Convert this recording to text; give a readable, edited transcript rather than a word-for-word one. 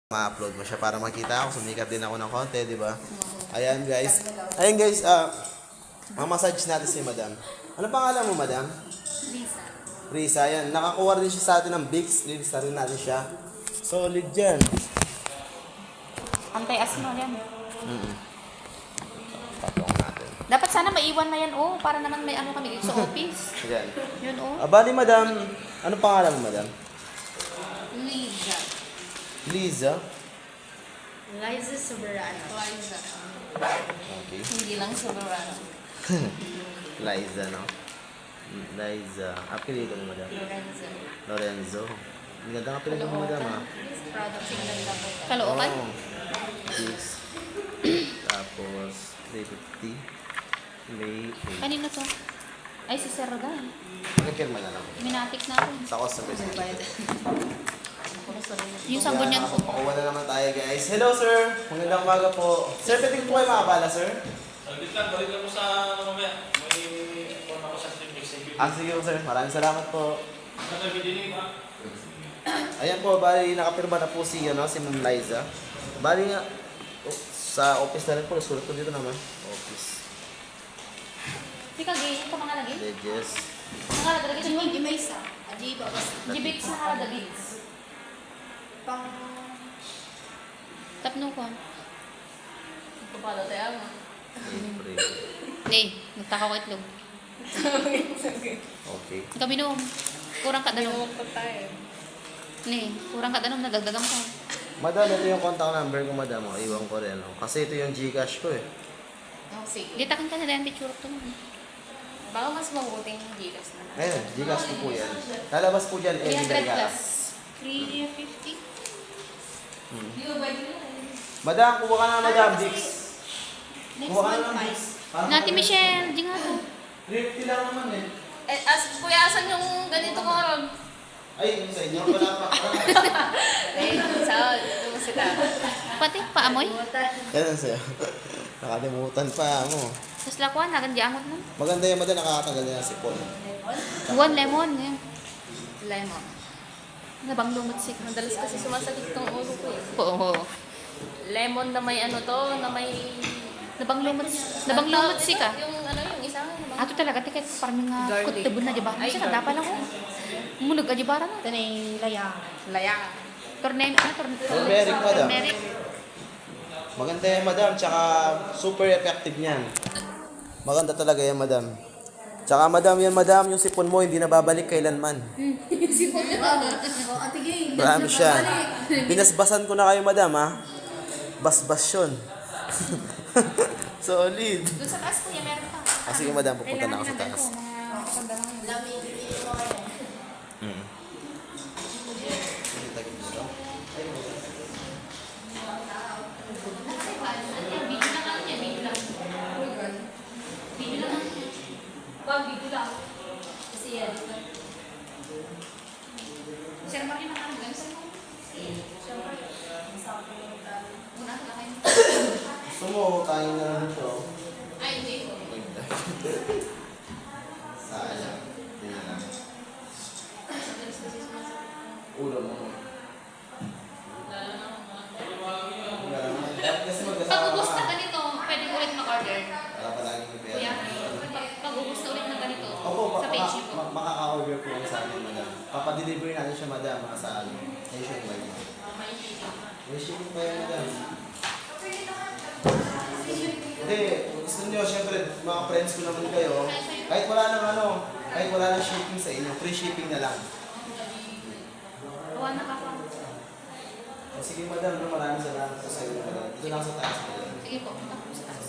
ma-upload mo siya para makita ako, sumikat din ako ng konti, di ba? Ayan guys, mamassage natin si madam. Ano pangalan mo, madam? Lisa. Risa, yan. Nakakuha rin siya sa atin ng Vicks. Lilista rin natin siya. Solid yan. Antay-asma yan. Patong natin. Dapat sana maiwan na yan, para naman may ano kami dito sa office. Yan. Yun, Bali, madam. Ano pangalan mo, madam? Liza. Liza. Liza Soberano. Liza. Okay. Hindi lang Soberano. Liza, no? Liza. Apelido mo, madam? Lorenzo. Lorenzo. Ang ganda ng apelido mo, madam, ha? Products ng naglaban. Kalookan? Oh. Vicks. Tapos, 350. May 8. Kanina to? Ay, si Sir Rodan. Nagkirma na lang. Minatik na ako. Sa customer service. Yung sabon niyan po. Pakuha na naman tayo, guys. Hello, sir. Magandang umaga po. Sir, pwede po kayo makabala, sir? Saglit lang, balik lang mo sa mamaya. May inform ako sa stream. Sige po, sir. Maraming salamat po. Nagbidinig ha? Ayan po, bali nakapirma na po si Ma'am Liza. Bali nga, sa office na rin po. Sulat ko dito naman. Office. Di ka gay, ito mga lagi? Ledges. Mga lagi, ito yung May isa. Aji ba basta Gibix na kalagagi. pang Tapno ko. papalo tayo mo. April. Nagtaka ko itlog. Okay. Kami noon. Kurang kadanong. pa tayo. Kurang kadanong, nadagdagan ko. Madam, ito yung contact number ko, madam. Iwan ko rin. Kasi ito yung Gcash ko, eh. Oh, sige. Di takan ka na dahil picture to. Baka mas mabuting Gcash na lang. Ayun, Gcash ko po yan. Lalabas po dyan, 300 Regala. plus. 350? Di ba ba yun? Madam, kuha ka na, madam. Vicks. Kuha ka na ng Vicks. Nati Michelle, di nga to. 350 lang naman, eh. Kuya, asan yung ganito ko ron? Ay, yung sa inyo, wala pa. Ito mo sila. Pati, paamoy. Kailan sa'yo? Nakalimutan pa mo. Tapos lakuan, nagandi angot nun. Maganda yung madam, nakakatanggal niya si Paul. One lemon. Yan. Lemon. Nabang lumutsik. Madalas kasi sumasakit tong ulo ko eh. Oo. Lemon na may ano to, na may... Nabang lumutsik ka. Yung yung isa nga. Ato talaga, tiket parang nga Garlic. kutubon na diba? Ay, Kasi nagdapa lang ko. Munog ajibara na. Ito na yung layang. Layang. Turmeric, madam. Turmeric. Maganda yan, madam. Tsaka super effective niyan. Maganda talaga yan, madam. Tsaka madam, yung sipon mo, hindi na babalik kailanman. Ate Gay. Marami siya. Binasbasan ko na kayo, madam, ha? Basbas yun. Solid. Doon sa taas kuya, meron pa. Sige, madam, pupunta na ako sa taas. Sir Marie, nakakagam sa mo. Muna ka lang kayo. Gusto mo, tayo na lang ito. Ay, hindi. Sayang. Hindi na lang. Ulo mo. Kasi Pag ubos na ganito, pwede ko ulit mag-order. Wala pa lagi yung Kuya, pag ubos na ulit na ganito, Opo, sa page niyo po. makaka-order po lang sa amin, madam. Papadeliver natin siya, madam, sa amin. Nationwide. May shipping pa yan, madam. Hindi, kung gusto nyo, syempre, mga friends ko naman kayo, kahit wala nang shipping sa inyo, free shipping na lang. Awan na ka pa. Sige, madam, maraming salamat sa inyo, madam. Dito lang sa taas, madam. Sige po, punta ko sa taas.